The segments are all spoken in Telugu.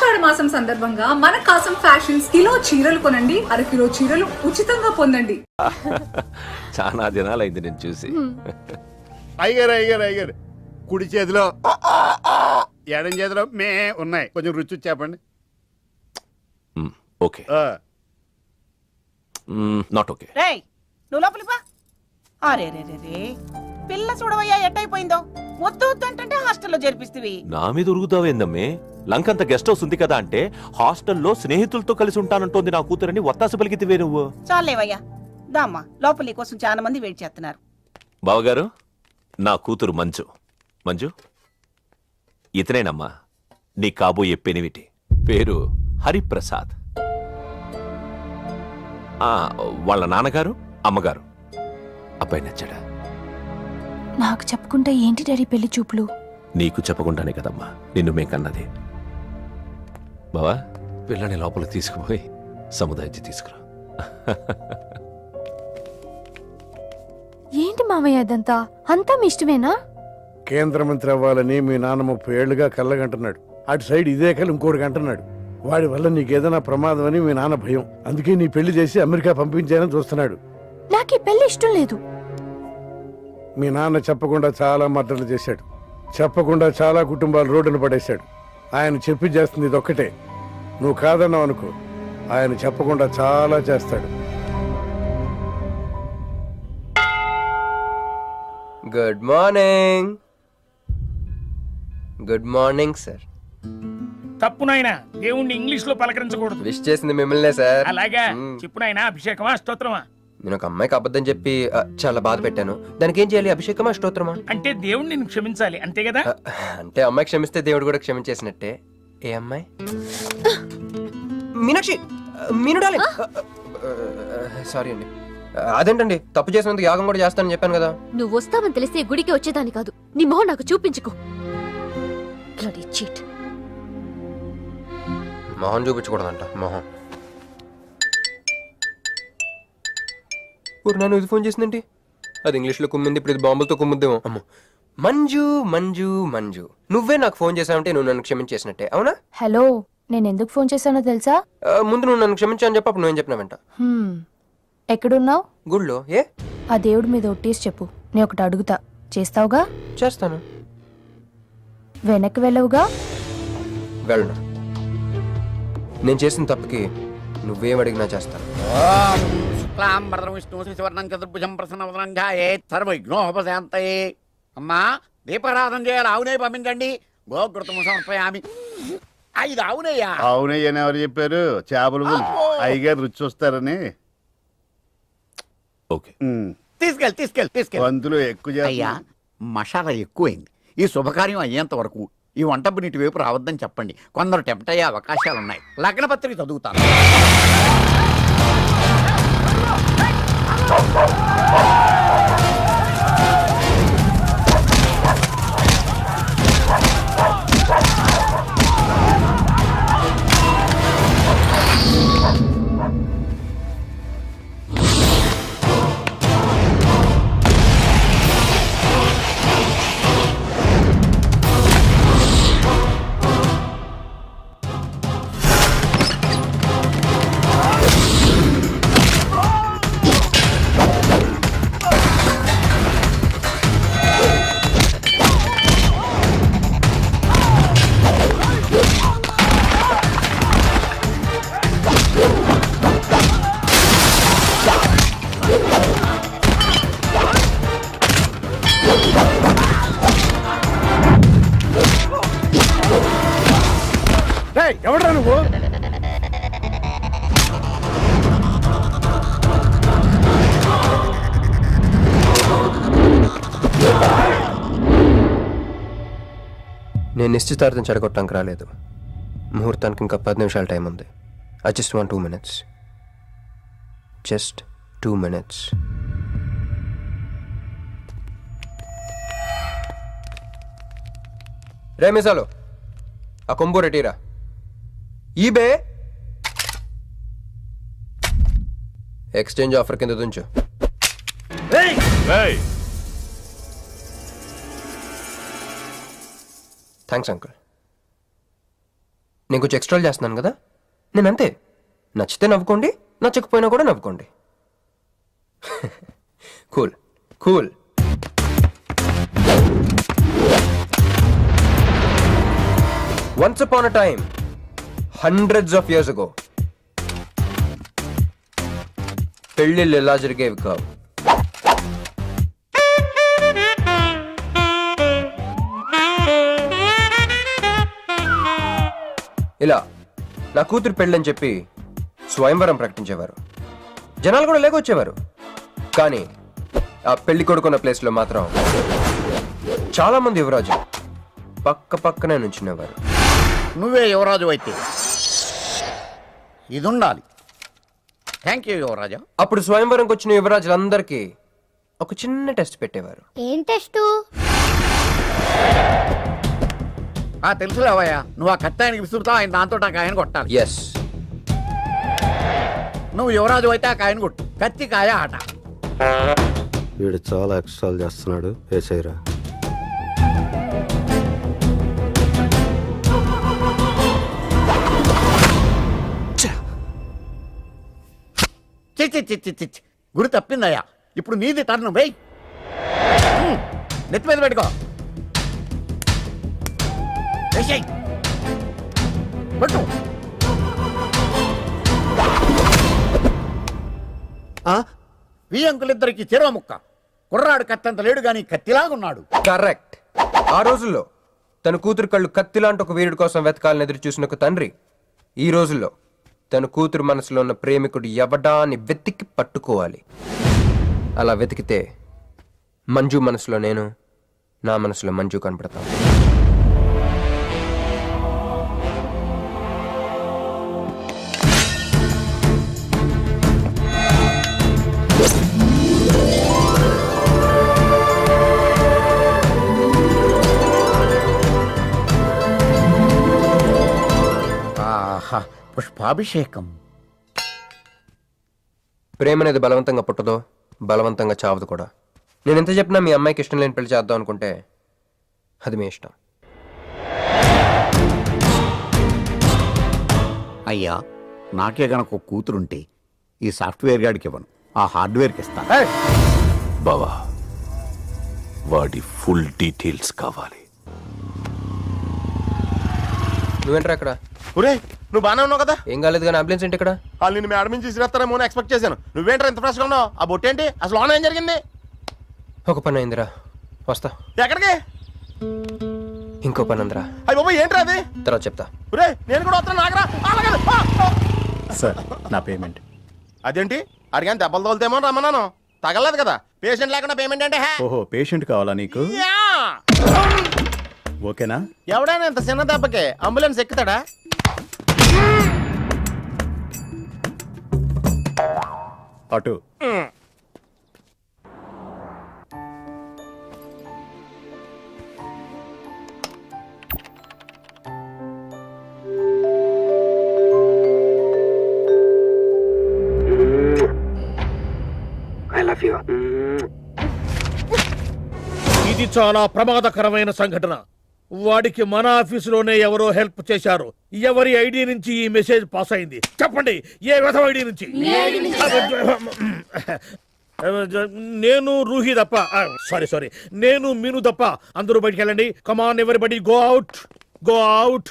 ఆషాఢ మాసం సందర్భంగా మన కాసం ఫ్యాషన్స్ కిలో చీరలు కొనండి, అరకిలో చీరలు ఉచితంగా పొందండి. చాలా దినాలైంది నేను చూసి. అయ్యారు కుడి చేతిలో ఎడం చేతిలో మే ఉన్నాయి, కొంచెం రుచి చెప్పండి. Okay, not okay. రేయ్ నువ్వు లోపలికి పా. అరే రే రే రే పిల్ల చూడవయ్యా ఎట్టయిపోయిందో. వద్దు వద్దు అంటే హాస్టల్లో చేర్పిస్తేవి. నా మీద ఉరుగుతావేందమ్మే? లంకంత గెస్ట్ హౌస్ ఉంది కదా అంటే హాస్టల్లో స్నేహితులతో కలిసి ఉంటానంటోంది నా కూతురని వత్తాస పలికితివే నువ్వు. చాలేవయ్యా దామ్మా, లోపల నీ కోసం చాలా మంది వెయిట్ చేస్తున్నారు. బావగారు, నా కూతురు మంజు. మంజు, ఇతనేనమ్మా నీ కాబోయే పెనివిటి. పేరు హరిప్రసాద్. వాళ్ళ నాన్నగారు అమ్మగారు. అబ్బాయి నచ్చాడా? నాకు చెప్పుకుంటే ఏంటి డాడీ పెళ్లి చూపులు? నీకు చెప్పకుండానే కదమ్మా నిన్ను మేం కన్నది. బావా, పిల్లని లోపల తీసుకుపోయి సముదాయించి తీసుకురా. ఏంటి మామయ్య ఇదంతా? అంతా మీ ఇష్టమేనా? కేంద్ర మంత్రి అవ్వాలని మీ నాన్న 30 ఏళ్లుగా కళ్ళగంటున్నాడు. అటు సైడ్ ఇదే కళ్ళు ఇంకోటికి అంటున్నాడు. వాడి వల్ల నీకేదైనా ప్రమాదం అని మీ నాన్న భయం. అందుకే నీ పెళ్లి చేసి అమెరికా పంపించాలని చూస్తున్నాడు. నాకు ఈ పెళ్లి ఇష్టం లేదు. మీ నాన్న చెప్పకుండా చాలా మర్డర్లు చేశాడు. చెప్పకుండా చాలా కుటుంబాలు రోడ్డును పడేశాడు. ఆయన చెప్పి చేస్తుంది ఇదొక్కటే. నువ్వు కాదన్నావు అనుకో, ఆయన చెప్పకుండా చాలా చేస్తాడు. Good morning. Good morning sir. తప్పు నాయనా, దేవుణ్ణి ఇంగ్లీష్ లో పలకరించకూడదు. విష్ చేసింది మిమ్మల్నే సార్. అలాగా చెప్పు నాయనా. అభిషేకమా స్తోత్రమా? నేను ఒక అమ్మాయికి అబద్ధం చెప్పి చాలా బాధ పెట్టాను. దానికి ఏం చేయాలి? అభిషేకమా స్తోత్రమా? అంటే దేవుణ్ణి నిన్ను క్షమించాలి అంతే కదా? అంటే అమ్మాయి క్షమిస్తే దేవుడు కూడా క్షమించేసినట్టే. ఏ అమ్మాయి? మీనాక్షి, మీనుడాలి. సారీ అండి. అదేంటండి, తప్పు చేసినందుకు యాగం కూడా చేస్తానని చెప్పాను కదా. నువ్వు వస్తావని తెలిస్తే గుడికి వచ్చేదాన్ని కాదు. నీ మొహం నాకు చూపించుకో. Bloody cheat. మొహం చూపించకూడదంట. మొహం. నన్ను ఇది ఫోన్ చేసిందేంటి? అది ఇంగ్లీష్లో కుమ్మింది, ఇప్పుడు ఇది బాంబులతో కుమ్ముద్దేమో. అమ్మో. మంజు మంజు మంజు, నువ్వే నాకు ఫోన్ చేసావంటే నువ్వు నన్ను క్షమించేసినట్టే, అవునా? హలో, నేను ఎందుకు ఫోన్ చేశానో తెలుసా? ముందు నువ్వు నన్ను క్షమించాలని చెప్పి అప్పుడు నువ్వేం చెప్పినావంట? ఎక్కడున్నావు? గుళ్ళో. ఏ? ఆ దేవుడి మీద ఒట్టేసి చెప్పు. నేను ఒకటి అడుగుతా, చేస్తావుగా? చేస్తాను. వెనక్కి వెళ్ళవుగా? వెళ్ళను. నేను చేసిన తప్పుకి నువ్వేం అడిగినా చేస్తాను. అమ్మా, దీపారాధన చేయాలి. ఆవునే పంపించండి. గోకృతము సమర్పయామి. 5 ఆవునయ్యా. ఆవునయ్యని ఎవరు చెప్పారు? చేపలు అయ్యగారు రుచి చూస్తారని. ఓకే, తీసుకెళ్ళి వంతులు ఎక్కువ. అయ్యా, మసాలా ఎక్కువైంది. ఈ శుభకార్యం అయ్యేంత వరకు ఈ వంట నీటి వైపు రావద్దని చెప్పండి. కొందరు టెంప్ట్ అయ్యే అవకాశాలున్నాయి. లగ్న పత్రిక చదువుతాను. ఎవడ్రా నువ్వు? నేను నిశ్చితార్థం చెడగొట్టడానికి రాలేదు. ముహూర్తానికి ఇంకా 10 నిమిషాల టైం ఉంది. I just want 2 minutes. Just 2 minutes. రే మిసాలో, ఆ కొంబు రెటీరా. ఈబే ఎక్స్చేంజ్ ఆఫర్ కింద దుంచు. Thanks uncle. నేను కొంచెం ఎక్స్ట్రా చేస్తున్నాను కదా, నేను అంతే. నచ్చితే నవ్వుకోండి, నచ్చకపోయినా కూడా నవ్వుకోండి. Cool cool. Once upon a time, hundreds of years ago, పెళ్ళిళ్ళు ఎలా జరిగేవి కావు. ఇలా నా కూతురు పెళ్ళని చెప్పి స్వయంవరం ప్రకటించేవారు. జనాలు కూడా లేకొచ్చేవారు. కానీ ఆ పెళ్లి కొడుకున్న ప్లేస్లో మాత్రం చాలా మంది యువరాజు పక్క పక్కనే నుంచునేవారు. నువ్వే యువరాజు అయితే ఇది ఉండాలి. థ్యాంక్ యూ యువరాజా. అప్పుడు స్వయంవరంకి వచ్చిన యువరాజులందరికీ ఒక చిన్న టెస్ట్ పెట్టేవారు. ఏం టెస్టు? తెలుసులేవయ్యా, నువ్వు ఆ కత్తాయనికి విసురుతావు, ఆయన దాంతో ఆ కాయను కొట్టాలి. ఎస్. నువ్వు యువరాజు అయితే ఆ కాయను కొట్టు. కత్తి కాయ ఆట. వీడు చాలా ఎక్స్ట్రాలు చేస్తున్నాడు. వేసేయరా. చిచ్చి గురి తప్పిందయ్యా. ఇప్పుడు నీది టర్న్. వెయ్, నెత్తి మీద పెట్టుకో. వేసేయ్. పట్టు. ఈ అంకులిద్దరికి చెరవ ముక్క. కుర్రాడు కత్తంత లేడు గాని కత్తిలాగున్నాడు. కరెక్ట్. ఆ రోజుల్లో తన కూతురు కళ్ళు కత్తిలాంటి ఒక వీరుడి కోసం వెతకాలని ఎదురు చూసిన ఒక తండ్రి ఈ రోజుల్లో తన కూతురు మనసులో ఉన్న ప్రేమికుడు ఎవడా అని వెతికి పట్టుకోవాలి. అలా వెతికితే మంజు మనసులో నేను, నా మనసులో మంజు కనపడతాను. ఆహా, పుష్పాభిషేకం. ప్రేమ అనేది బలవంతంగా పుట్టదో, బలవంతంగా చావదు కూడా. నేను ఎంత చెప్పినా మీ అమ్మాయికి ఇష్టం లేని పెళ్లి చేద్దాం అనుకుంటే అది మీ ఇష్టం. అయ్యా, నాకే గనక ఒక కూతురుంటే ఈ సాఫ్ట్వేర్ గాడికి ఇవ్వను, ఆ హార్డ్వేర్కి ఇస్తాను. బావా, వాడి ఫుల్ డీటెయిల్స్ కావాలి. నువ్వేంట్రా అక్కడ? ఒరే, నువ్వు బాగానే ఉన్నావు కదా? ఏం కాలేదు కానీ అంబులెన్స్ ఏంటి ఇక్కడ? వాళ్ళు నిన్ను మేడం నుంచి తీసుకురేస్తారేమో అని ఎక్స్పెక్ట్ చేశాను. నువ్వేంట్రా ఇంత ఫ్రెష్గా ఉన్నావు? ఆ బొట్టేంటి అసలు? ఆన్ ఏం జరిగింది? ఒక పని అయిందిరా, వస్తా. ఎక్కడికి? ఇంకో పని ఉందిరా. అయ్యి బాబా, ఏంట్రా అది? తర్వాత చెప్తా. ఒరే, నేను కూడా వస్తాను. నాగరా సార్, నా పేమెంట్. అదేంటి అడిగాను? దెబ్బలు తోలుతేమో రమ్మన్నాను. తగలలేదు కదా. పేషెంట్ లేకుండా పేమెంట్ అంటే ఓహో, పేషెంట్ కావాలా నీకు? ఓకేనా? ఎవడైనా ఇంత చిన్న దెబ్బకి అంబులెన్స్ ఎక్కుతాడా? అటు. ఇది చాలా ప్రమాదకరమైన సంఘటన. వాడికి మన ఆఫీసులోనే ఎవరో హెల్ప్ చేశారు. ఎవరి ఐడి నుంచి ఈ మెసేజ్ పాస్ అయింది? చెప్పండి, ఏ విధం ఐడి నుంచి? నేను రూహి తప్ప, సారీ, నేను మీను తప్ప అందరూ బయటికి వెళ్ళండి. Come on everybody, go out, go out.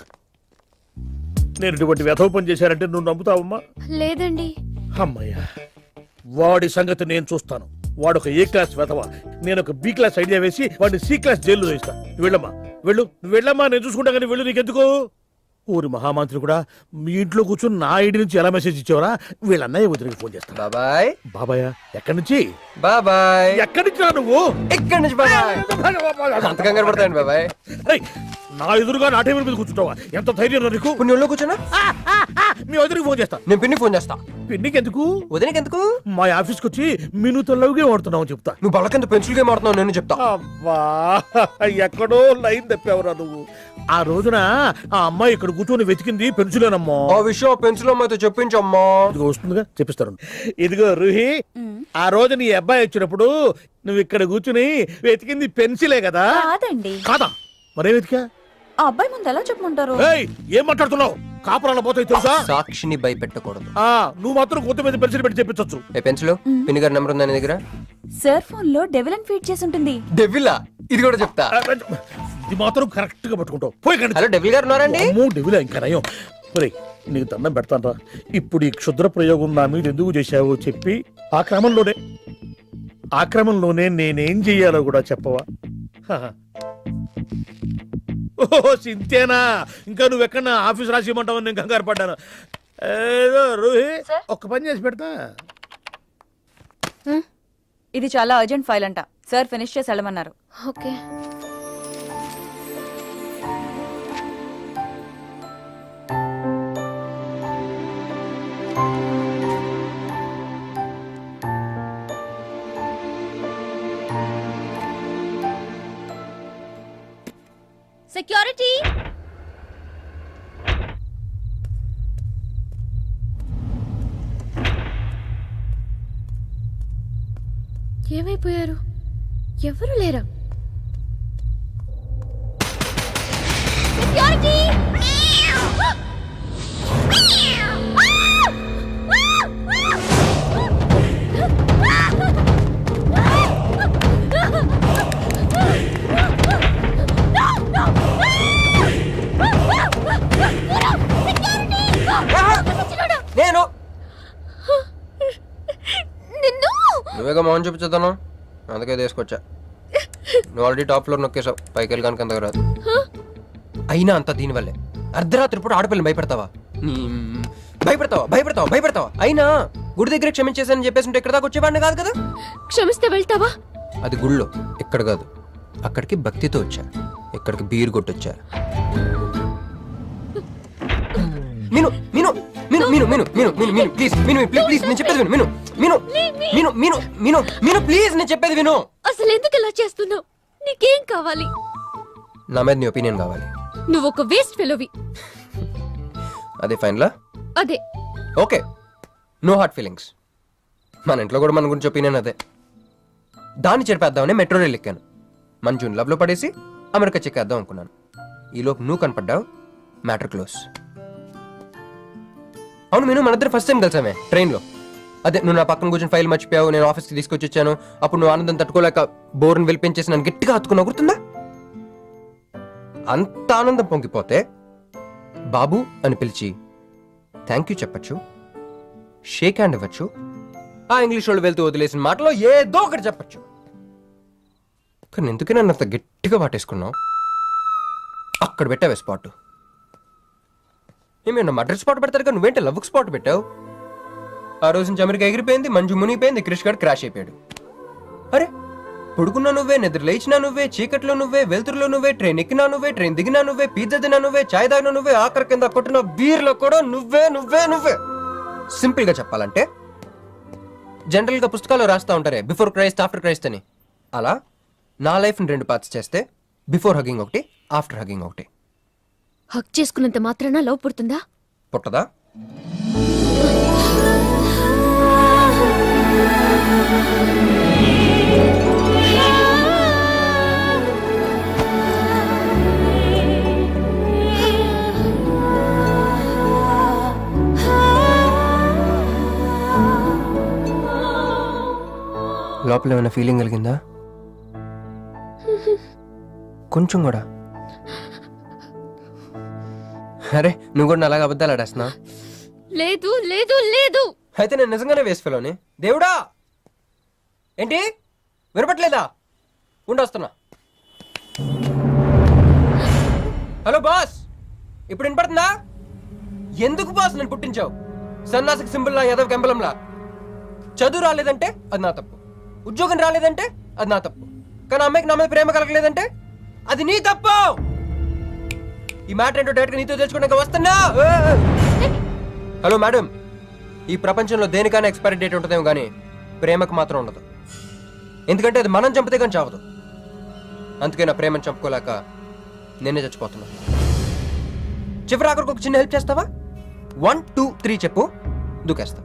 నేను ఇటువంటి వ్యధవ పని చేశానంటే నువ్వు నమ్ముతావమ్మా? లేదండి. అమ్మయ్యా, వాడి సంగతి నేను చూస్తాను. వాడు ఒక ఏ క్లాస్ వెధవ, నేను ఒక బి క్లాస్ ఐడియా వేసి వాడిని సి క్లాస్ జైల్లో వేస్తా. వెళ్ళమ్మా, వెళ్ళు, వెళ్ళమ్మా, నేను చూసుకుంటా. కానీ వెళ్ళు, నీకెందుకు? ఊరి మహామంత్రి కూడా మీ ఇంట్లో కూర్చొని నా ఐడి నుంచి ఎలా మెసేజ్ ఇచ్చేవరా? వీళ్ళ అన్నయ్య వదిలికి ఫోన్ చేస్తా. బాబాయ్. బాబాయ్ ఎక్కడి నుంచి? బాబాయ్. ఎక్కడి నుంచి రా నువ్వు? ఇక్కడి నుంచి బాబాయ్. అంత కంగారు పడతాయండి బాబాయ్. ఏయ్, నా ఎదురుగా నా టేబుల్ మీద కూర్చుంటావా? ఎంత ధైర్యం రా నీకు? ఇప్పుడు నువ్వు కూర్చున్నా, మీ వదిలికి ఫోన్ చేస్తా. నేను పిన్ని ఫోన్ చేస్తా. పిన్నికి ఎందుకు? వదినకి ఎందుకు? మా ఆఫీస్కి వచ్చి మీనుతో లవ్గా వాడుతున్నావు చెప్తా. నువ్వు బలకింత పెన్సిల్ గేమ్ ఆడుతున్నావు, నేను చెప్తా. అబ్బా, ఎక్కడో లైన్ తప్పావురా నువ్వు. ఆ రోజున ఆ అమ్మాయి ఇక్కడ కూర్చొని వెతికింది పెన్సిలేనమ్మా. ఆ విషయం పెన్సిల్ అమ్మాయితో చెప్పించమ్మా. ఇదిగో వస్తుందిగా, చెప్పిస్తాను. ఇదిగో రూహి, ఆ రోజు నీ అబ్బాయి వచ్చినప్పుడు నువ్వు ఇక్కడ కూర్చుని వెతికింది పెన్సిలే కదా? కాదండి. కాదా? మరే వెతికా? ఆ అబ్బాయి ముందు ఎలా చెప్పమంటారు? ఏయ్, ఏం మాట్లాడుతున్నావు? కాపురాల పోతాయి తెలుసా? సాక్షిని భయపెట్టకూడదు. ఆ, నువ్వు మాత్రం కొత్త మీద పెన్సిల్ పెట్టి చెప్పించొచ్చు. ఏ పెన్సిల్ పిన్ని గారి నెంబర్ ఉందా నీ దగ్గర? సార్ ఫోన్ లో డెవిల్ అని ఫీడ్ చేసి ఉంటుంది. డెవిలా? ఇది కూడా చెప్తా. ఇది మాత్రం కరెక్ట్ గా పట్టుకుంటావు. పోయి కండి. హలో డెవిల్ గారు ఉన్నారండి? అమ్మో, డెవిలా ఇంకా నయం. ఒరేయ్, నీకు దండం పెడతానరా. ఇప్పుడు ఈ క్షుద్ర ప్రయోగం నా మీద ఎందుకు చేశావో చెప్పి ఆ క్రమంలోనే నేనేం చెయ్యాలో కూడా చెప్పవా? ఓహో, సింతేనా? ఇంకా నువ్వెక్కడ ఆఫీస్ రాసి ఇవ్వమంటావు? నేను కంగారు పడ్డాను. ఏదో రోహి, ఒక్క పని చేసి పెడతా. ఇది చాలా అర్జెంట్ ఫైల్ అంట. సార్ ఫినిష్ చేసి వెళ్ళమన్నారు. ఓకే. సెక్యూరిటీ. ఏమైపోయారు? ఎవరు లేరా? సెక్యూరిటీ. నేను నిన్ను నువ్వేగా మోహన్ చూపించేద్దాను, అందుకే తీసుకొచ్చా. నువ్వు ఆల్రెడీ టాప్ ఫ్లోర్ నొక్కేసావు, పైకి వెళ్ళి కనుక అంతకు రాదు. అయినా అంత దీనివల్లే అర్ధరాత్రి పూట ఆడపిల్లని భయపెడతావా? భయపెడతావా? అయినా గుడి దగ్గర క్షమించేసానని చెప్పేసి ఇక్కడ దాకా వచ్చేవాడిని కాదు కదా. క్షమిస్తే వెళ్తావా? అది గుళ్ళో, ఇక్కడ కాదు. అక్కడికి భక్తితో వచ్చా, ఇక్కడికి బీర్ కొట్టొచ్చా. మీను మీను మీను మీను మీను మీను మీను మీను ప్లీజ్ మీను ప్లీజ్ నేను చెప్పేది విను. మీను మీను మీను మీను మీను ప్లీజ్ నేను చెప్పేది విను. అసలు ఎందుకు ఇలా చేస్తున్నావు? నీకేం కావాలి? నా మీద నీ ఒపీనియన్ కావాలి. నువ్వు ఒక వేస్ట్ ఫెలోవి. అదే ఫైన్లా? అదే. Okay, no heart feelings. మన ఇంట్లో కూడా మన గురించి ఒపీనియన్ అదే. దాన్ని చెరిపేద్దామని మెట్రో రైల్ ఎక్కాను. మంజుని లవ్ లో పడేసి అమెరికా చెక్కేద్దాం అనుకున్నాను. ఈలోపు నువ్వు కనపడ్డావు, మ్యాటర్ క్లోజ్. అవును మీను, మన ఇద్దరు ఫస్ట్ టైం కలిసామే ట్రైన్లో. అదే నువ్వు నా పక్కన కూర్చొని ఫైల్ మర్చిపోయావు, నేను ఆఫీస్కి తీసుకొచ్చి వచ్చాను. అప్పుడు నువ్వు ఆనందం తట్టుకోలేక బోర్ని వెలిపించేసి నన్ను గట్టిగా హత్తుకున్నావు, గుర్తుందా? అంత ఆనందం పొంగిపోతే బాబు అని పిలిచి థ్యాంక్ యూ చెప్పచ్చు, షేక్ హ్యాండ్ ఇవ్వచ్చు, ఆ ఇంగ్లీష్ వాళ్ళు వెళ్తూ వదిలేసిన మాటలో ఏదో ఒకటి చెప్పచ్చు. కానీ ఎందుకే నన్ను అంత గట్టిగా వాటేసుకున్నావు? అక్కడ పెట్టావే స్పాట్. ఏమేనా మర్డర్ స్పాట్ పెడతారు కదా, నువ్వేంటే లవ్ స్పాట్ పెట్టావు. ఆ రోజు నుంచి అమెరికా ఎగిరిపోయింది, మంజు మునిగిపోయింది, క్రిష్ గారు క్రాష్ అయిపోయాడు. అరే పడుకున్నా నువ్వే, నిద్ర లేచినా నువ్వే, చీకట్లో నువ్వే, వెలుతురులో నువ్వే, ట్రైన్ ఎక్కినా నువ్వే, ట్రైన్ దిగినా నువ్వే, పిజ్జా తినా నువ్వే, చాయ్ తాగినా నువ్వే, ఆఖరి కింద కొట్టిన బీర్లో కూడా నువ్వే నువ్వే నువ్వే. సింపుల్ గా చెప్పాలంటే జనరల్ గా పుస్తకాలు రాస్తా ఉంటారే బిఫోర్ క్రైస్ట్ ఆఫ్టర్ క్రైస్ట్ అని, అలా నా లైఫ్ ని 2 పార్ట్స్ చేస్తే బిఫోర్ హగింగ్ ఒకటి, ఆఫ్టర్ హగింగ్ ఒకటి. హక్ చేసుకున్నంత మాత్రాన లవ్ పుడుతుందా? పుట్టదా? లోపల ఏమైనా ఫీలింగ్ కలిగిందా? కొంచెం కూడా? అరే నువ్వు కూడా అలాగ అబద్ధాలు ఆడేస్తున్నా? లేదు లేదు లేదు. అయితే నేను నిజంగానే వేసుకెళ్ళని. దేవుడా, ఏంటి వినపట్లేదా? ఉండొస్తున్నా. హలో బాస్, ఇప్పుడు వినపడుతుందా? ఎందుకు బాస్ నన్ను పుట్టించావు? సన్నాసికి సింబల్ లా, యాదవ్ కెంబలంలా. చదువు రాలేదంటే అది నా తప్పు, ఉద్యోగం రాలేదంటే అది నా తప్పు, కానీ అమ్మాయికి నా మీద ప్రేమ కలగలేదంటే అది నీ తప్పు. ఈ మ్యాటర్ ఏంటో డైరెక్ట్ గా నీతో తెలుసుకోవడానికి వస్తున్నా. హలో మేడం, ఈ ప్రపంచంలో దేనికైనా ఎక్స్పైరీ డేట్ ఉంటుందేమో కానీ ప్రేమకు మాత్రం ఉండదు. ఎందుకంటే అది మనం చంపితే కానీ చావదు. అందుకే నా ప్రేమను చంపుకోలేక నేనే చచ్చిపోతున్నా. చివరి ఆఖరికి ఒక చిన్న హెల్ప్ చేస్తావా? 1 2 3 చెప్పు, దూకేస్తా.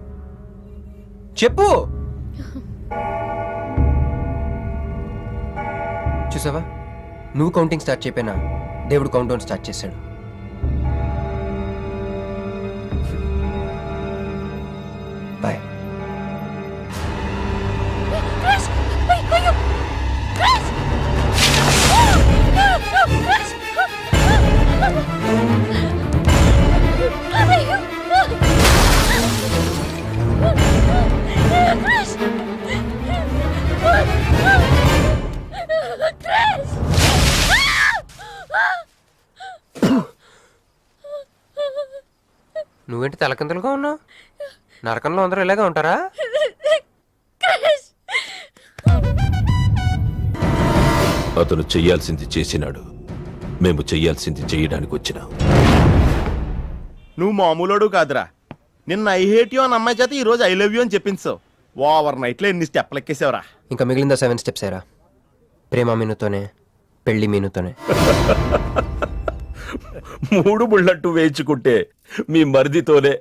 చెప్పు. చూసావా, నువ్వు కౌంటింగ్ స్టార్ట్ చేయపోయినా దేవుడు కౌంట్ డౌన్ స్టార్ట్ చేశాడు. బాయ్. క్రాష్! అయ్యో! క్రాష్! క్రాష్! అయ్యో! క్రాష్! క్రాష్! నువ్వేంటి తలకిందులుగా ఉన్నావు? నరకంలో అందరూ ఇలాగే ఉంటారా? క్రాష్! అతను చెయ్యాల్సింది చేసినాడు, మేము చెయ్యాల్సింది చేయడానికి వచ్చినాం. నువ్వు మామూలోడు కాదురా. నిన్న ఐ హేట్ యూ అని అమ్మాయి చేత ఈ రోజు ఐ లవ్ యూ అని చెప్పించావు. ఓవర్ నైట్ లో ఎన్ని స్టెప్లు ఎక్కేసావురా. ఇంకా మిగిలిందా 7 స్టెప్స్ ఏరా? ప్రేమ మీనుతోనే, పెళ్లి మీనుతోనే. 3 ముళ్ళట్టు వేయించుకుంటే మీ మరిదితోనే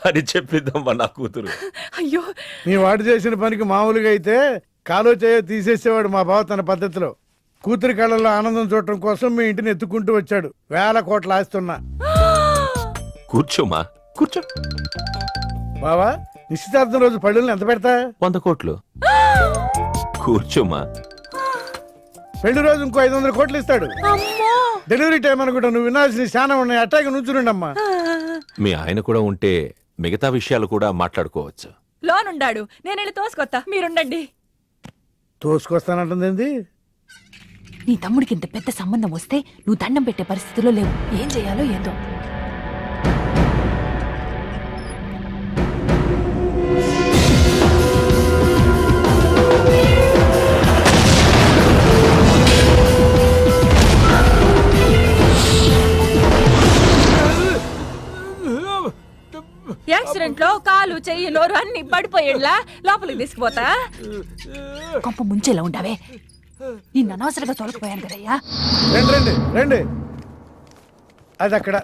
అని చెప్పిద్దమ్మా నా కూతురు. అయ్యో మీ వాడు చేసిన పనికి మామూలుగా అయితే కాలో చేయ తీసేసేవాడు మా బావ తన పద్ధతిలో. కూతురి కళ్ళల్లో ఆనందం చూడటం కోసం మీ ఇంటిని ఎత్తుకుంటూ వచ్చాడు. 1000 కోట్లు ఆస్తున్నా. కూర్చోమా, కూర్చో. బావా, నిశ్చితార్థం రోజు పళ్ళుల్ని ఎంత పెడతా? 100 కోట్లు. కూర్చోమా. పెళ్లి రోజు ఇంకో 500 కోట్లు ఇస్తాడు. డెలివరీ టైం అనుకుంటా. నువ్వు వినాల్సిన చాలా ఉన్నాయి. అట్టాగే నుంచుండమ్మా. మీ ఆయన కూడా ఉంటే మిగతా విషయాలు కూడా మాట్లాడుకోవచ్చు. లోనుండాడు, నేను వెళ్ళి తోసుకొత్తా, మీరుండండి. తోసుకొస్తానంటుంది ఏంది? నీ తమ్ముడికి ఇంత పెద్ద సంబంధం వస్తే నువ్వు దండం పెట్టే పరిస్థితిలో లేవు. ఏం చేయాలో ఏందో. యాక్సిడెంట్ లో కాలు చెయ్యి నోరు అన్ని పడిపోయేలా లోపలికి తీసుకుపోతా. కొంప ముంచేలా ఉండవే. నిన్ను అనవసరంగా తోలకపోయాను కదయ్యా. రండి రండి రండి. అది అక్కడ.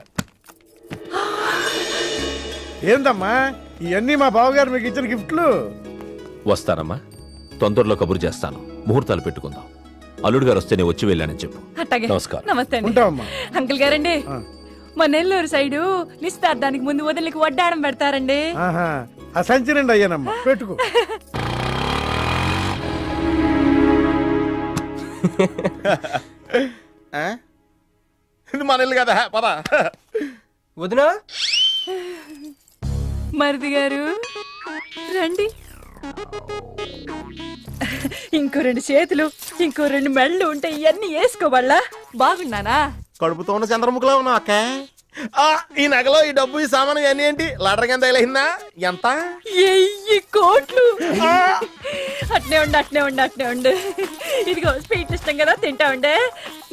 ఏందమ్మా ఇవన్నీ మా బావగారు మీకు ఇచ్చిన గిఫ్ట్లు? వస్తానమ్మా, తొందరలో కబురు చేస్తాను. ముహూర్తాలు పెట్టుకుందాం. అల్లుడు గారు వస్తే నేను వచ్చి వెళ్ళానని చెప్పు. అట్టాగే. నమస్కారం. నమస్తే అండి. ఉంటావమ్మా. అంకుల్ గారండి, మా నెల్లూరు సైడు నిశ్చితార్థానికి ముందు వదిలికి వడ్డాడం పెడతారండి. ఆహా, ఆ సంచి నిండి అయ్యానమ్మా, పెట్టుకో. ఇది మన ఇల్లు కదా, పద. వదినా, మరిది గారు రండి. ఇంకో 2 చేతులు, ఇంకో 2 మెళ్ళు ఉంటే ఇవన్నీ వేసుకోవాలా? బాగున్నానా? కడుపుతో ఉన్న చంద్రముఖిలో ఉన్నావు అక్క. ఈ నగలో ఈ డబ్బు ఈ సామాను ఇవన్నీ ఏంటి? లాటరీ కింద తగిలిందా? ఎంత? 1000 కోట్లు. అట్నే ఉండు, అట్నే ఉండు, అట్నే ఉండు. ఇదిగో స్వీట్ ఇష్టం కదా, తింటా ఉండే.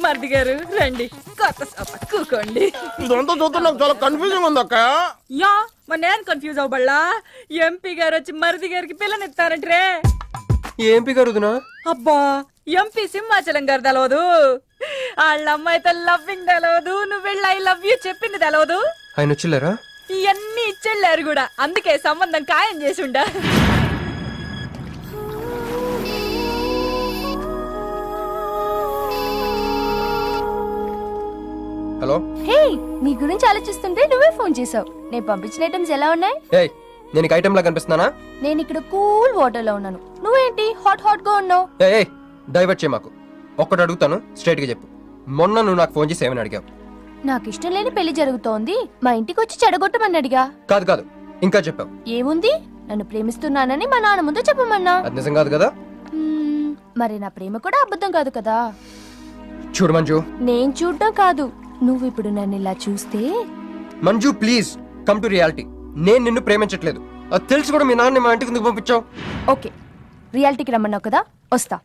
మరిది గారు రండి, కొత్త సోఫ కూకోండి. ఇదంతా చూస్తే నాకు చాలా కన్ఫ్యూజింగ్ ఉంది అక్క. యా, మరి నేను కన్ఫ్యూజ్ అవ్వబల్లా. ఎంపీ గారు వచ్చి మరిది గారికి పిల్లనిస్తారంటే. ఏంపి గారు వదినా? అబ్బా, ఎంపీ సింహాచలం గారు తెలవదు, వాళ్ళ అమ్మాయితో లవ్వింగ్ తెలవదు, నువ్వు వెళ్ళి ఐ లవ్ యూ చెప్పింది తెలవదు. ఆయన వచ్చిల్లారా? ఇవన్నీ ఇచ్చెళ్ళారు కూడా, అందుకే సంబంధం ఖాయం చేసి ఉండా. హలో. హే, నీ గురించి ఆలోచిస్తుంటే నువ్వే ఫోన్ చేసావు. నేను పంపించిన ఐటమ్స్ ఎలా ఉన్నాయి? ఏయ్, నేను ఐటమ్ లా కనిపిస్తున్నానా? నేను ఇక్కడ కూల్ వాటర్ లో ఉన్నాను, నువ్వేంటి హాట్ హాట్ గా ఉన్నావు? ఏయ్, డైవర్ట్ చేయ మాకు. ఒక్కటి అడుగుతాను, స్ట్రైట్ గా చెప్పు. మొన్న నువ్వు నాకు ఫోన్ చేసి ఏమని అడిగావు? నాకు ఇష్టం లేని పెళ్లి జరుగుతోంది, మా ఇంటికి వచ్చి చెడగొట్టమని అడిగా. కాదు కాదు, ఇంకా చెప్పావు. ఏముంది, నన్ను ప్రేమిస్తున్నానని మా నాన్న ముందు చెప్పమన్నా. అది నిజం కాదు కదా? మరి నా ప్రేమ కూడా అబద్ధం కాదు కదా? చూడు మంజు. నేను చూడటం కాదు, నువ్వు ఇప్పుడు నన్ను ఇలా చూస్తే. Manju please come to reality. నేను నిన్ను ప్రేమించట్లేదు, అది తెలిసి కూడా మీ నాన్న మా ఇంటికి ఎందుకు పంపించావు? ఓకే, రియాలిటీకి రమ్మన్నావు కదా, వస్తా.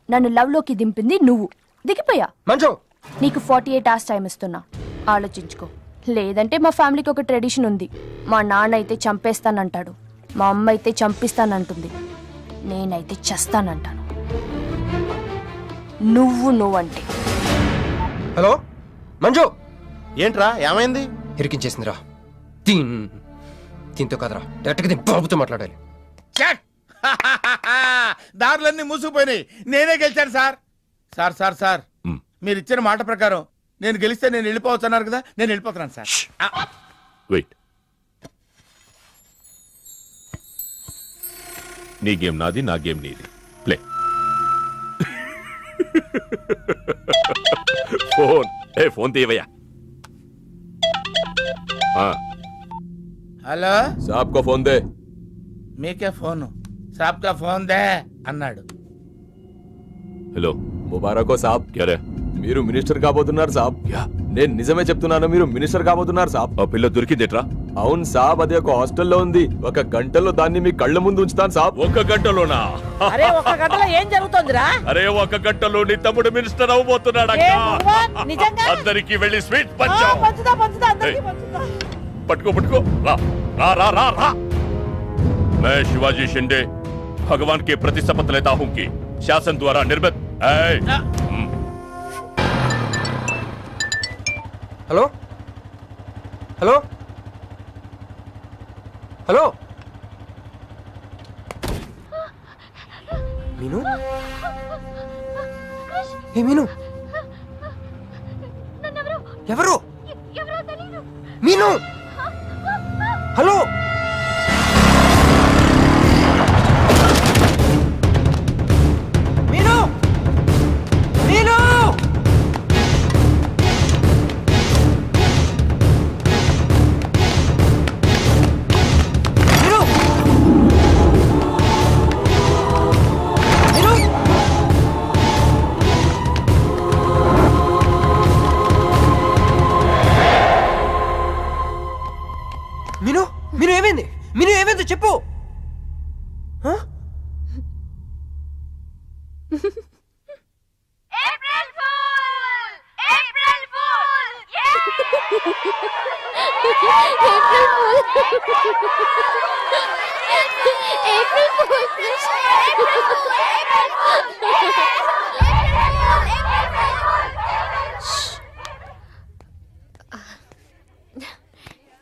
నన్ను లవ్ లోకి దింపింది నువ్వు, దిగిపోయా. మంజు, నీకు 48 hours టైం ఇస్తున్నా, ఆలోచించుకో. లేదంటే మా ఫ్యామిలీకి ఒక ట్రెడిషన్ ఉంది, మా నాన్న అయితే చంపేస్తానంటాడు, మా అమ్మ అయితే చంపిస్తానంటుంది, నేనైతే చస్తానంటాను. నువ్వంటే. హలో మంజు. ఏంట్రా, ఏమైంది? ఇరికించేసిందిరా. దీంతో కదరా, డైరెక్ట్గా దీని బాబుతో మాట్లాడాలి. దారులన్నీ మూసుకుపోయినాయి. నేనే గెలిచాను సార్. సార్ సార్ సార్, మీరు ఇచ్చిన మాట ప్రకారం నేను గెలిస్తే నేను వెళ్ళిపోవచ్చు అన్నారు కదా, నేను వెళ్ళిపోతున్నాను సార్. వెయిట్. నీ గేమ్ నాది, నా గేమ్ నీది. ప్లే. ఫోన్ ఫోన్ తీయవయ్యా. హలో, సాబ్ కో ఫోన్ దే. మీకే ఫోను, సాబ్కా ఫోన్ దే అన్నాడు. హలో, ముబారకో సాబ్. క్యారే? మీరు మినిస్టర్ కాబోతున్నారు సాబ్. నేను నిజమే చెప్తున్నాను, మీరు మినిస్టర్ కాబోతున్నారు సాబ్. ఆ పిల్ల దొరికిందేట్రా? అవును సాబ్, అది ఒక హాస్టల్లో ఉంది. 1 గంటలో దాన్ని మీ కళ్ళ ముందు ఉంచుతాను సాబ్. 1 గంటలోనా? అరే 1 గంటలో ఏం జరుగుతుందిరా? అరే 1 గంటలో నీ తమ్ముడు మినిస్టర్ అవబోతున్నాడు. నిజంగా అందరికి వెళ్ళి స్వీట్ పంచాం. పంచుదా అందరికీ పంచుదా. पटको रा रा रा रा रा। मैं शिवाजी शिंदे भगवान के प्रति शपथ लेता हूं कि शासन द्वारा निर्मित హలో హలో హలో మీను, ఏ మీను, ఎవరు? మీను, హలో. మీను, మీను, మీను, మీను ఏమైంది? మీను ఏమైంది చెప్పు.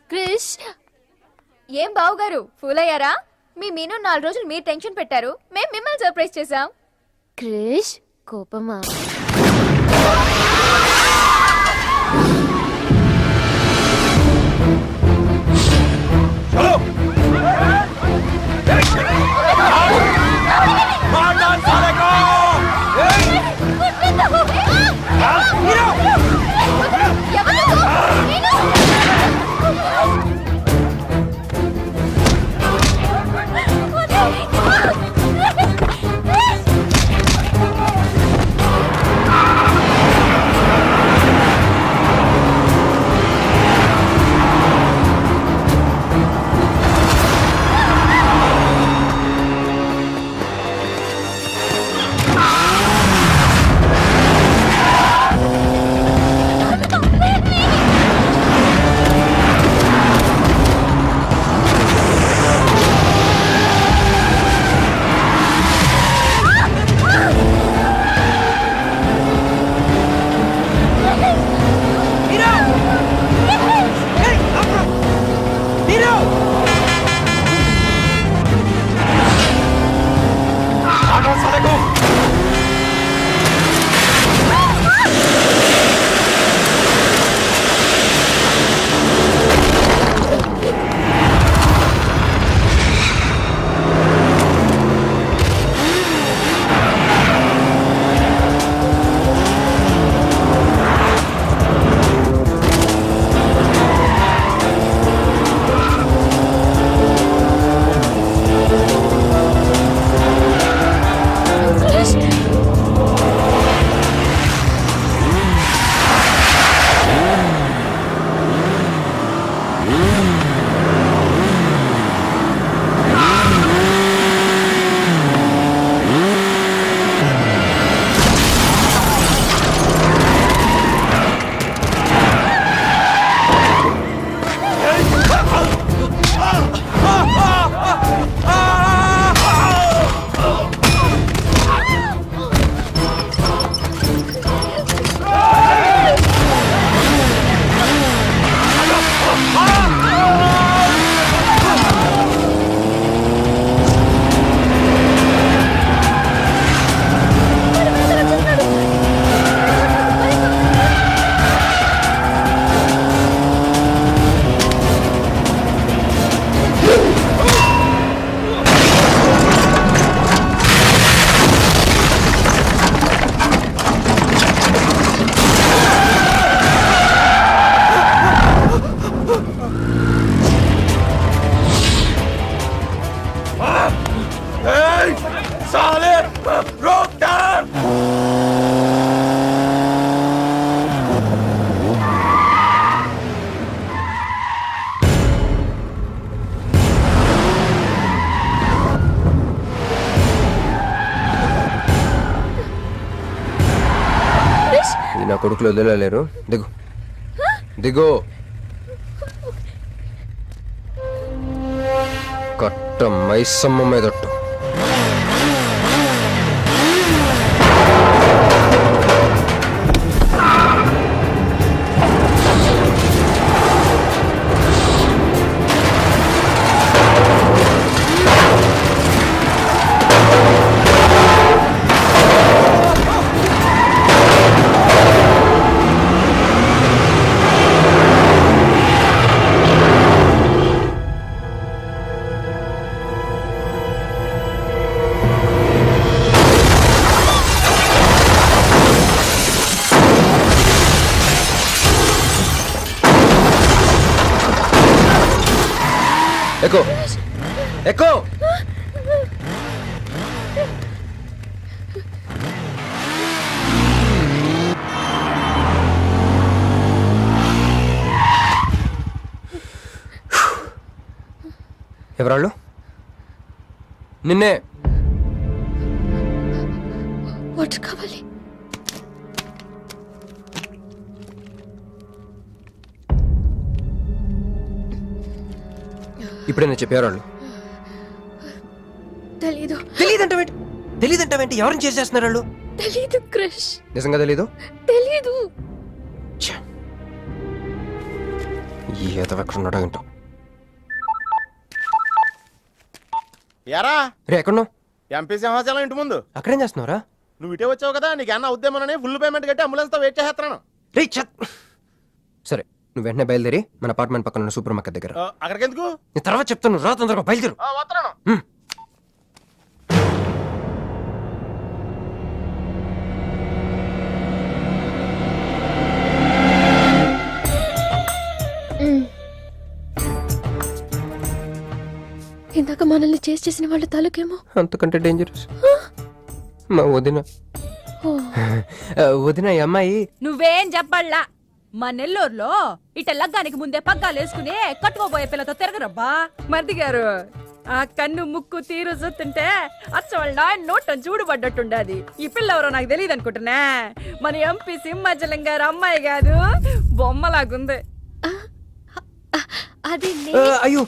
క్రిష్, ఏం బావగారు ఫూల్ అయ్యారా? మీ మీను 4 రోజులు మీరు టెన్షన్ పెట్టారు, మేము మిమ్మల్ని సర్ప్రైజ్ చేసాం. క్రిష్ కోపమా? ఇది నా కొడుకులు వదిలేలేరు. దిగు దిగు. కట్ట మైసమ్మ మీదట్టు. ఎక్కు ఎక్కు. ఎవరాళ్ళు? నిన్నే. వాటర్ కావాలి. ఇప్పుడైనా చెప్పేవాళ్ళు. తెలీదు. తెలీదంటావేంటి? ఎవరిని చేసేస్తున్నారు వాళ్ళు? తెలీదు క్రిష్. నిజంగా తెలీదు? తెలీదు. ఈ ఎదవ ఎక్కడ ఉన్నాడో ఏంటో. ఎరా రే ఎక్కడున్నావు? ఎంపీ సింహాచలం ఇంటి ముందు. అక్కడేం చేస్తున్నావురా? నువ్వు ఇటే వచ్చావు కదా, నీకేమన్నా ఉద్యమని ఫుల్ పేమెంట్ కట్టి అంబులెన్స్ తో వెయిట్ చేస్తున్నాను. రే సరే, నువ్వు వెంటనే బయలుదేరి మన అపార్ట్మెంట్ పక్కన ఉన్న సూపర్ మార్కెట్ దగ్గర. అక్కడికి ఎందుకు? నేను తర్వాత చెప్తాను, రా తొందరగా బయలుదేరు. వస్తున్నాను. ఇందాక మనల్ని చేసిన వాళ్ళ తలకేమో అంతకంటే డేంజరస్ మా వదిన. వదిన ఈ అమ్మాయి. నువ్వేం చెప్పాలా? మా నెల్లూరులో ఇట లగ్గానికి ముందే పగ్గాలు వేసుకుని కట్టుకోబోయే పిల్లతో తిరగరబ్బా. మరిది గారు, ఆ కన్ను ముక్కు తీరు చూస్తుంటే అచ్చవాళ్ళ నోటం చూడబడ్డట్టుండది. ఈ పిల్ల ఎవరో నాకు తెలియదు అనుకుంటున్నా. మన ఎంపీ సింహాచలం గారు అమ్మాయి కాదు, బొమ్మలాగుంది. అది అయ్యో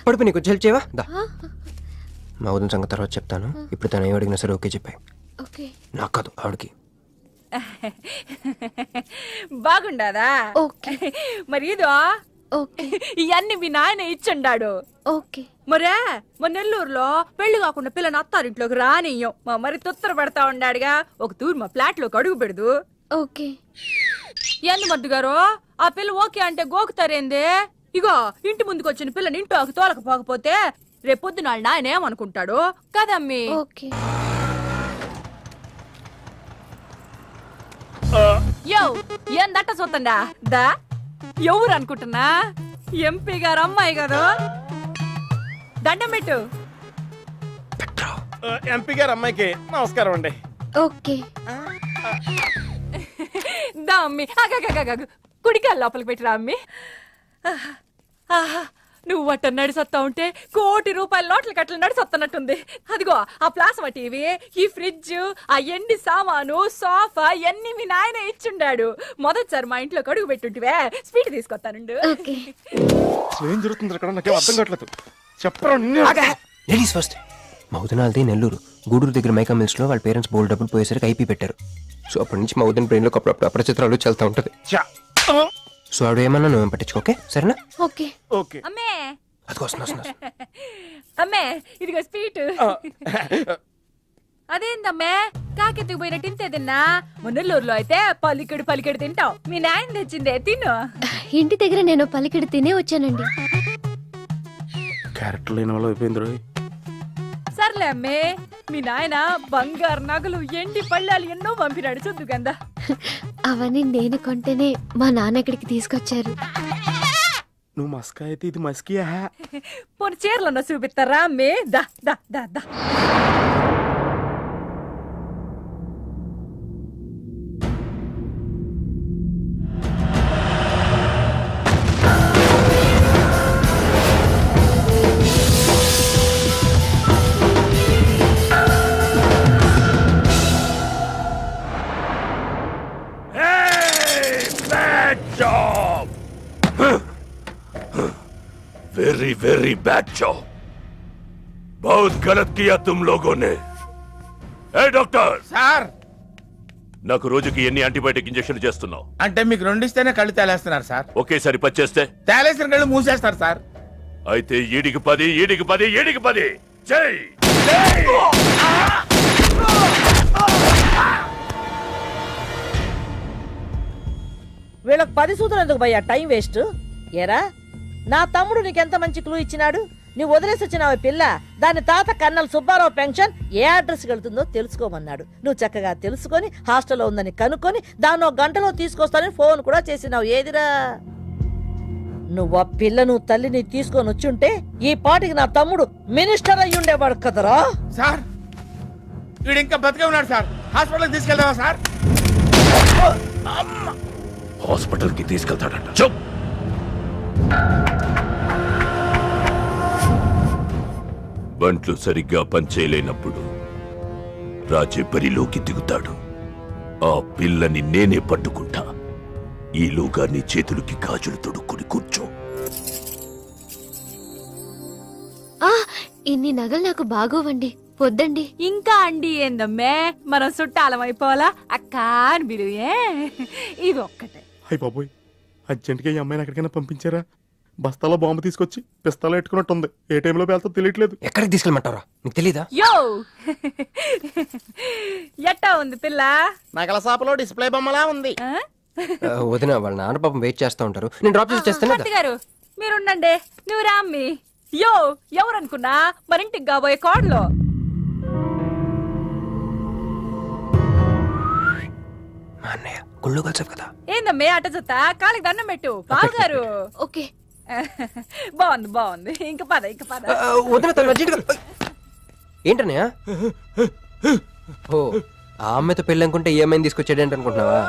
పడుపు, నీకు హెల్ప్ చేయవా? మా వదిన సంగతి తర్వాత చెప్తాను. ఇప్పుడు తను ఏం అడిగినా సరే ఓకే చెప్పాయి. ఓకే. నాకు కాదు, ఆవిడకి. బాగుండాదా? ఓకే. మరి ఇదో ఓకే. ఇవన్నీ మీ నాయన ఇచ్చుండాడు. ఓకే. మరే మా నెల్లూరులో పెళ్లి కాకుండా పిల్లని అత్తారింట్లోకి రానియ్యం. మా మరి తొత్తర పెడతా ఉండాడుగా. ఒక తూరు మా ఫ్లాట్ లోకి అడుగు పెడదు. ఓకే. ఎందు మద్దు గారు, ఆ పిల్ల ఓకే అంటే గోకుతారేంది? ఇగో ఇంటి ముందుకు వచ్చిన పిల్లని ఇంట్లోకి తోలకపోకపోతే రేపొద్దున నాయన ఏమనుకుంటాడు కదమ్మీ? ఓకే. యో ఏందట్ట చూతండా దా? ఎవరు అనుకుంటున్నా? ఎంపీ గారు అమ్మాయి కదా. దండం పెట్టు. ఎంపీ గారు అమ్మాయికి నమస్కారం అండి. ఓకే. దా అమ్మి, కుడికాయలు లోపలికి పెట్టిరా అమ్మి. నువ్వు వట్ట నడిసొత్తా ఉంటే ₹1 కోటి నోట్ల కట్టలు నడిసొత్తనట్టుంది. అదిగో ఆ ప్లాస్మా టీవీ, ఈ ఫ్రిడ్జ్, ఆ ఎండి సామాను, సోఫా ఎన్ని మీ నాయన ఇచ్చుండాడు. మొదటిసారి మా ఇంట్లో అడుగు పెట్టుంటివే, స్వీట్ తీసుకొస్తానుండు. ఏం జరుగుతుంది అక్కడ? నాకేం అర్థం కావట్లేదు. చెప్పరా. Ladies first. మా వదినాలది నెల్లూరు. గూడూరు దగ్గర మైకా మిల్స్ లో వాళ్ళ పేరెంట్స్ బోల్డ్ డబ్బులు పోయేసరికి ఐపీ పెట్టారు. సో అప్పటి నుంచి మా వదిన బ్రెయిన్ లో అప్పుడప్పుడు అపరిచిత్రాలు చల్తా ఉంటది. సో ఆవిడ ఏమన్నా నువ్వేం పట్టించుకోకే, సరేనా? ఓకే. ఓకే. అమ్మే, అది వస్తున్నా. అమ్మే ఇదిగో స్వీట్. అదేందమ్మే కాకెత్తుకు పోయినట్టు ఇంతే తిన్నా? మున్నెల్లూరులో అయితే పలికెడు తింటావు. మీ నాయన తెచ్చిందే తిను. ఇంటి దగ్గర నేను పలికిడి తినే వచ్చానండి. క్యారెక్టర్ లేని వాళ్ళు అయిపోయింది. సర్లే అమ్మే, మీ నాయన బంగారు నగలు, ఎండి పళ్ళాలు ఎన్నో పంపినాడు చూద్దు గందా. అవన్నీ నేను కొంటేనే మా నాన్న ఇక్కడికి తీసుకొచ్చారు. నువ్వు మస్కా అయితే ఇది మస్కియా? పోనీ చీరలన్నా చూపిస్తారా అమ్మే? దా దా దా దా. वेरी वेरी बैड जॉब, बहुत गलत किया तुम लोगों ने। ए डॉक्टर, సార్ నాకు రోజుకి ఎన్ని యాంటీబయాటిక్ ఇంజెక్షన్లు చేస్తున్నావు? అంటే మీకు రెండు ఇస్తేనే కళ్ళు తేలేస్తున్నారు సార్. ఒకేసారి 10 చేస్తే తేలేసిన కళ్ళు మూసేస్తారు సార్. అయితే ఈడికి 10, ఈడికి 10, ఈడికి 10 జై. వీళ్ళకి 10 సూత్రం ఎందుకు భయ్యా టైం వేస్ట్? ఏరా నా తమ్ముడు నీకెంత మంచి క్లూ ఇచ్చినాడు. నువ్వు వదిలేసి వచ్చినావు పిల్ల, దాని తాత కన్నల సుబ్బారావు పెన్షన్ ఏ అడ్రస్ వెళ్తుందో తెలుసుకోమన్నాడు. నువ్వు చక్కగా తెలుసుకొని హాస్టల్లో ఉందని కనుక్కొని దాన్ని 1 గంటలో తీసుకొస్తానని ఫోన్ కూడా చేసినావు. ఏదిరా నువ్వు ఆ పిల్లను తల్లిని తీసుకొని వచ్చుంటే ఈ పాటికి నా తమ్ముడు మినిస్టర్ అయ్యి ఉండేవాడు కదరా. సార్ వీడు ఇంకా బతికే ఉన్నాడు సార్. హాస్పిటల్కి తీసుకెళ్దామా సార్? హాస్పిటల్ కి తీసుకెళ్తాడంట. చూప్. బంట్లు సరిగ్గా పనిచేయలేనప్పుడు రాజే బరిలోకి దిగుతాడు. ఆ పిల్లని నేనే పట్టుకుంటా. ఈలోగా నీ చేతులకి గాజులు తొడుక్కుని కూర్చో. ఇన్ని నగలు నాకు బాగోవండి, వద్దండి. ఇంకా అండి ఏందమ్మే, మనం చుట్టాలం అయిపోవాలా అక్క అని బిలువే. ఇది ఒక్కటే. అయ్య బాబోయ్, అర్జెంట్గా ఈ అమ్మాయిని ఎక్కడికైనా పంపించారా? బస్తాలో బాంబు తీసుకొచ్చి పిస్తాలో పెట్టుకున్నట్టుంది. ఏ టైంలో వెళ్తా తెలియట్లేదు. ఎక్కడికి తీసుకెళ్ళమంటారా? నీకు తెలీదా? యో ఎట్టా ఉంది పిల్ల? నగల షాపులో డిస్ప్లే బొమ్మలా ఉంది. ఆ? వదిన వాళ్ళ నాన్న పాపం వెయిట్ చేస్తూ ఉంటారు. నేను డ్రాప్ చేసి చేస్తాను మూర్తి గారు మీరుండండి, నువ్వు రామ్మి. యో ఎవరనుకున్నా మరింటికి కాబోయే కోడలో. మా అన్నయ్య గుళ్ళు కలిసావు కదా. ఏందమ్మే అట్ట చూస్తా, కాళ్ళకి దండం పెట్టు బావగారు. ఓకే. బాగుంది బాగుంది, ఇంక పద ఇంక పద. వదిన తను అర్జెంటుగా ఏంటన్నయ్య? ఓ ఆ అమ్మాయితో పెళ్ళి అనుకుంటే ఈ అమ్మాయిని తీసుకొచ్చాడేంటి అనుకుంటున్నావా?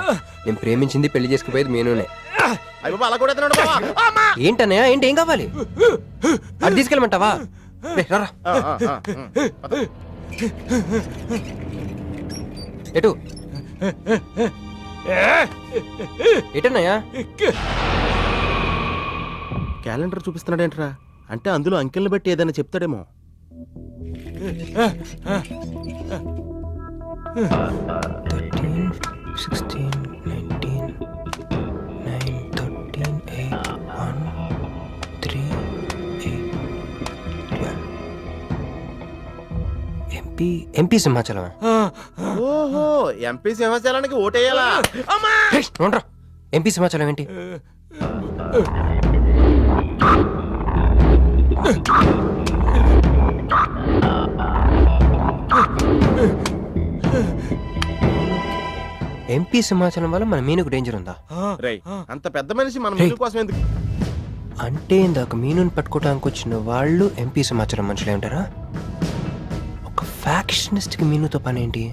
నేను ప్రేమించింది పెళ్లి చేసుకుపోయేది మీనునే. అయ్య అలా కూడా ఎత్తున్నాడు బావా. అమ్మా! ఏంటన్నయ్య? ఏంటి? ఏం కావాలి? అది తీసుకెళ్ళమంటావా? రే, రారా. ఎటు ఎటన్నయ్యా? క్యాలెండర్ చూపిస్తున్నాడేంట్రా? అంటే అందులో అంకెల్ని బట్టి ఏదైనా చెప్తాడేమో. 16, 19, 9, 13, 8, 1, 3, 8, 12. ఎంపీ సింహాచలం. ఓహో, ఎంపీ సింహాచలానికి ఓటేయాలా? అమ్మా! నోండ్రా, ఎంపీ సింహాచలం ఏంటి? ఎంపీ సింహాచలం వల్ల మన మీనుకు డేంజర్ ఉందా? రేయ్, అంత పెద్ద మనిషి మన మీను కోసం ఎందుకు? అంటే ఇందాక మీనుని పట్టుకోవడానికి వచ్చిన వాళ్ళు ఎంపీ సింహాచలం మనుషులే ఉంటారా? ఒక ఫ్యాక్షనిస్ట్ కి మీనుతో పని ఏంటి?